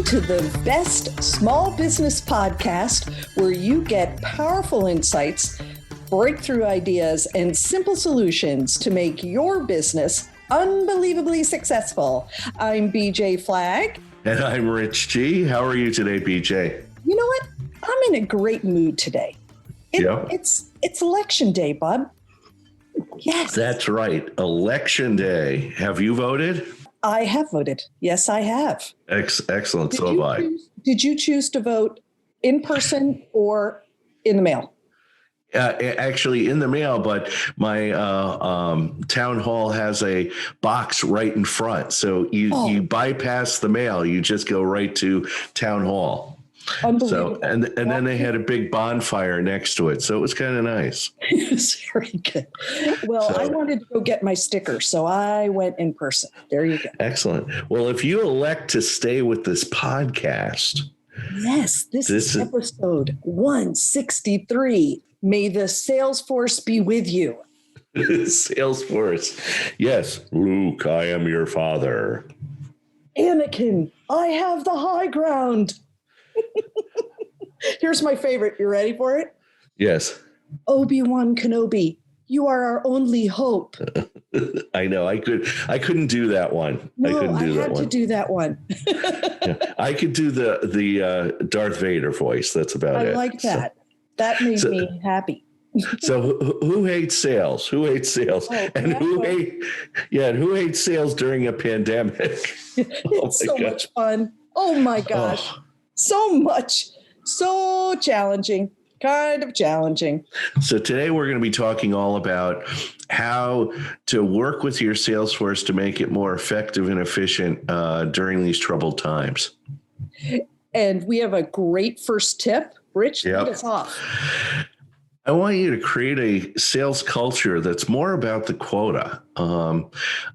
to the best small business podcast where you get powerful insights, breakthrough ideas, and simple solutions to make your business unbelievably successful. I'm BJ Flagg. And I'm Rich G. How are you today, BJ? You know what? I'm in a great mood today. It's election day, bud. Yes. That's right. Election day. Have you voted? I have voted. Yes, I have. Excellent. So have I. Did you choose to vote in person or in the mail? Actually in the mail, but my town hall has a box right in front. So you bypass the mail. You just go right to town hall. Unbelievable. So, and then they had a big bonfire next to it. So it was kind of nice. It was very good. Well, I wanted to go get my sticker, so I went in person. There you go. Excellent. Well, if you elect to stay with this podcast. Yes, this is episode 163. May the Salesforce be with you. Salesforce. Yes, Luke, I am your father. Anakin, I have the high ground. Here's my favorite. You ready for it? Yes. Obi-Wan Kenobi, you are our only hope. I know. I couldn't do that one. No, I couldn't do that one. I had to do that one. Yeah, I could do the Darth Vader voice. That's about it. I like that. So, that made me happy. So who hates sales? Who hates sales? And who hates sales during a pandemic? It's so much fun. Oh my gosh. Oh. So challenging, kind of challenging. So today we're going to be talking all about how to work with your Salesforce to make it more effective and efficient during these troubled times. And we have a great first tip. Rich, lead us off. I want you to create a sales culture that's more about the quota. A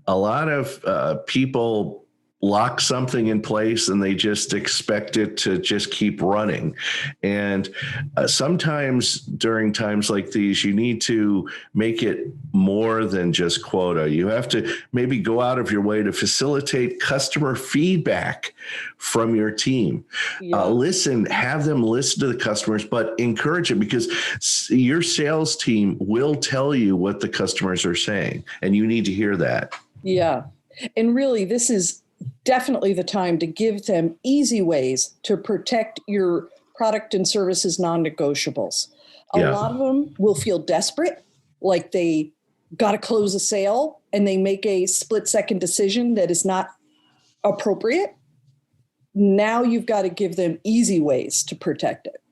lot of people lock something in place and they just expect it to just keep running. And sometimes during times like these, you need to make it more than just quota. You have to maybe go out of your way to facilitate customer feedback from your team. Yeah. Have them listen to the customers, but encourage it, because your sales team will tell you what the customers are saying, and you need to hear that. Yeah. And really, this is definitely the time to give them easy ways to protect your product and services non-negotiables. A lot of them will feel desperate, like they got to close a sale and they make a split-second decision that is not appropriate. Now you've got to give them easy ways to protect it.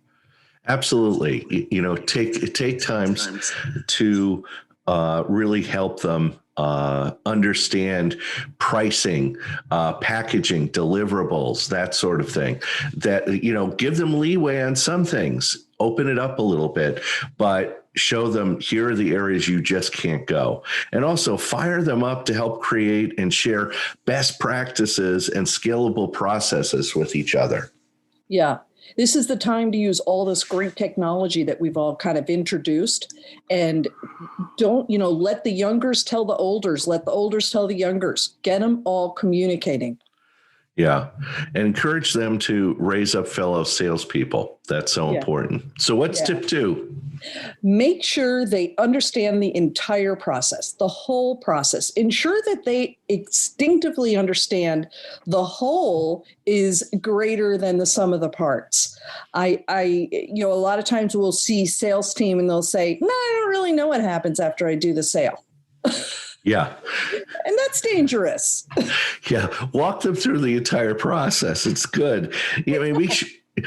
Absolutely. Take times to really help them understand pricing, packaging, deliverables, that sort of thing. That, give them leeway on some things, open it up a little bit, but show them here are the areas you just can't go. And also fire them up to help create and share best practices and scalable processes with each other. Yeah. This is the time to use all this great technology that we've all kind of introduced, and don't, let the youngers tell the olders, let the olders tell the youngers, get them all communicating. Yeah. And encourage them to raise up fellow salespeople. That's so important. So what's tip 2? Make sure they understand the entire process, the whole process. Ensure that they instinctively understand the whole is greater than the sum of the parts. A lot of times we'll see sales team and they'll say, no, I don't really know what happens after I do the sale. Yeah. And that's dangerous. Yeah. Walk them through the entire process. It's good.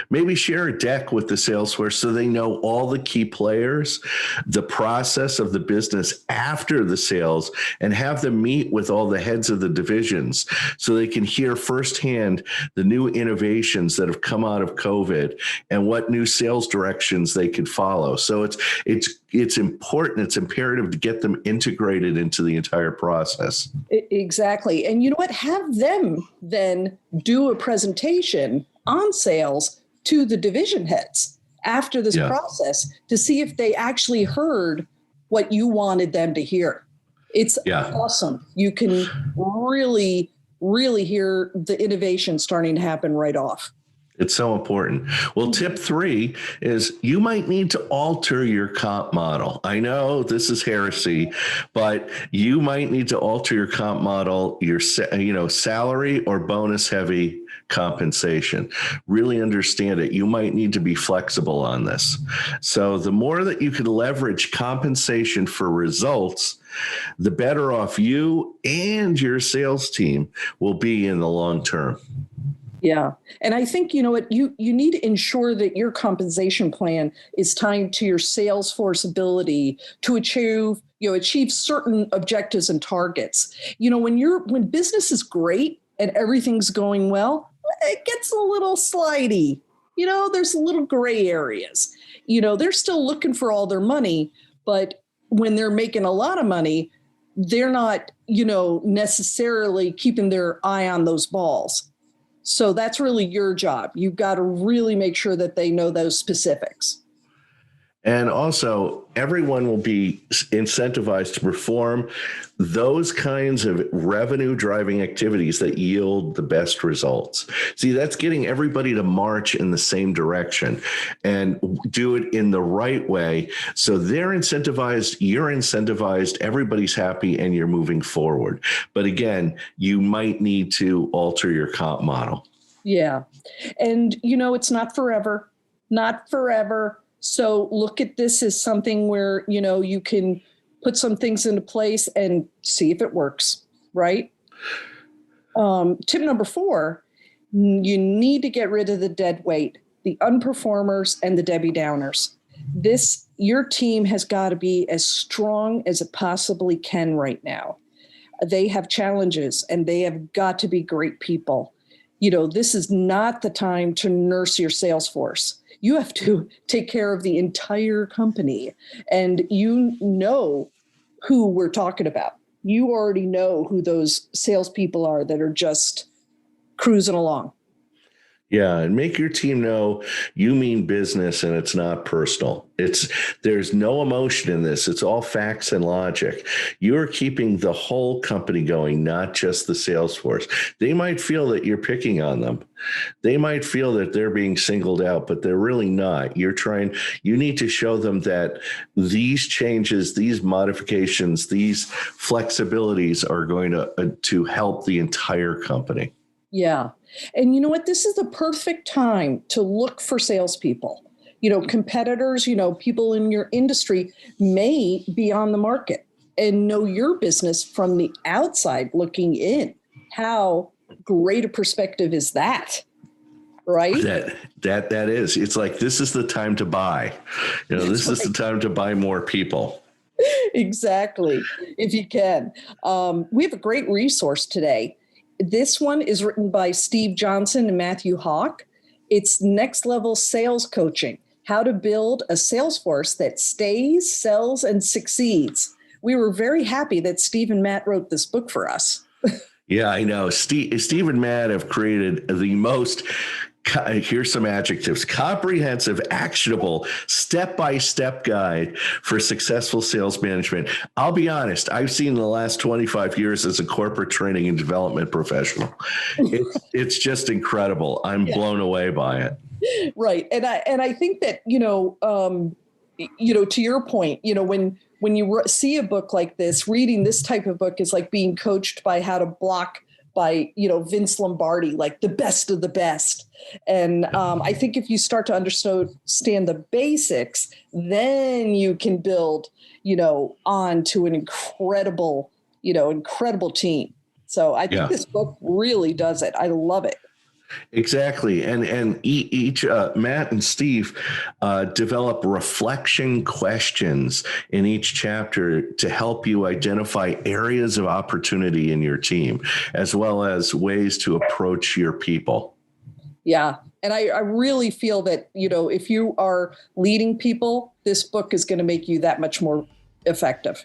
Maybe share a deck with the Salesforce so they know all the key players, the process of the business after the sales, and have them meet with all the heads of the divisions so they can hear firsthand the new innovations that have come out of COVID and what new sales directions they could follow. So it's important. It's imperative to get them integrated into the entire process. Exactly. And you know what? Have them then do a presentation on sales to the division heads after this process to see if they actually heard what you wanted them to hear. It's awesome. You can really really hear the innovation starting to happen right off. It's so important. Well, tip 3 is you might need to alter your comp model. I know this is heresy, but you might need to alter your comp model, your salary or bonus heavy compensation. Really understand it. You might need to be flexible on this. So the more that you can leverage compensation for results, the better off you and your sales team will be in the long term. Yeah. And I think, you know what, you need to ensure that your compensation plan is tied to your Salesforce ability to achieve certain objectives and targets. When business is great and everything's going well, it gets a little slidey. There's little gray areas. They're still looking for all their money, but when they're making a lot of money, they're not, necessarily keeping their eye on those balls. So that's really your job. You've got to really make sure that they know those specifics. And also, everyone will be incentivized to perform those kinds of revenue driving activities that yield the best results. See, that's getting everybody to march in the same direction and do it in the right way. So they're incentivized, you're incentivized, everybody's happy, and you're moving forward. But again, you might need to alter your comp model. Yeah. And, it's not forever, not forever. So look at this as something where, you can put some things into place and see if it works, right? Tip number 4, you need to get rid of the dead weight, the unperformers and the Debbie Downers. Your team has got to be as strong as it possibly can right now. They have challenges and they have got to be great people. This is not the time to nurse your sales force. You have to take care of the entire company, and you know who we're talking about. You already know who those salespeople are that are just cruising along. Yeah, and make your team know you mean business and it's not personal. There's no emotion in this. It's all facts and logic. You're keeping the whole company going, not just the sales force. They might feel that you're picking on them. They might feel that they're being singled out, but they're really not. You need to show them that these changes, these modifications, these flexibilities are going to help the entire company. Yeah. And you know what? This is the perfect time to look for salespeople. Competitors, people in your industry may be on the market and know your business from the outside looking in. How great a perspective is that? Right? That is. It's like, this is the time to buy. This is the time to buy more people. Exactly. If you can. We have a great resource today. This one is written by Steve Johnson and Matthew Hawk. It's Next Level Sales Coaching, How to Build a Sales Force That Stays, Sells, and Succeeds. We were very happy that Steve and Matt wrote this book for us. Yeah, I know. Steve and Matt have created the most, here's some adjectives, comprehensive, actionable, step-by-step guide for successful sales management. I'll be honest, I've seen the last 25 years as a corporate training and development professional. It's just incredible. I'm blown away by it. Right. And I think that, to your point, when you see a book like this, reading this type of book is like being coached by How to Block by, Vince Lombardi, like the best of the best. And I think if you start to understand the basics, then you can build, on to an incredible team. So I think this book really does it. I love it. Exactly. And each Matt and Steve develop reflection questions in each chapter to help you identify areas of opportunity in your team, as well as ways to approach your people. Yeah. And I really feel that, if you are leading people, this book is going to make you that much more effective.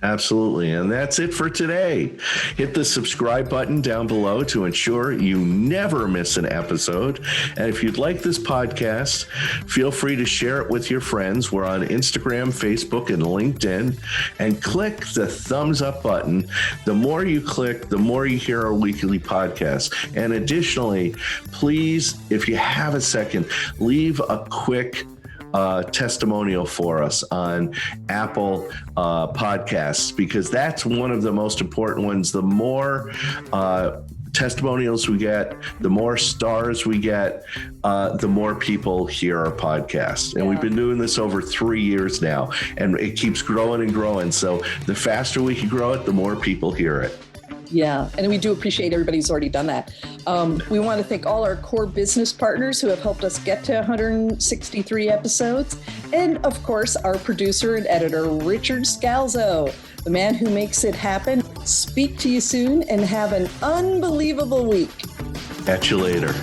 Absolutely. And that's it for today. Hit the subscribe button down below to ensure you never miss an episode. And if you'd like this podcast, feel free to share it with your friends. We're on Instagram, Facebook, and LinkedIn. And click the thumbs up button. The more you click, the more you hear our weekly podcast. And additionally, please, if you have a second, leave a quick testimonial for us on Apple Podcasts, because that's one of the most important ones. The more testimonials we get, the more stars we get, the more people hear our podcast. And we've been doing this over 3 years now, and it keeps growing and growing. So the faster we can grow it, the more people hear it. Yeah, and we do appreciate everybody who's already done that. We want to thank all our core business partners who have helped us get to 163 episodes. And of course, our producer and editor, Richard Scalzo, the man who makes it happen. Speak to you soon and have an unbelievable week. Catch you later.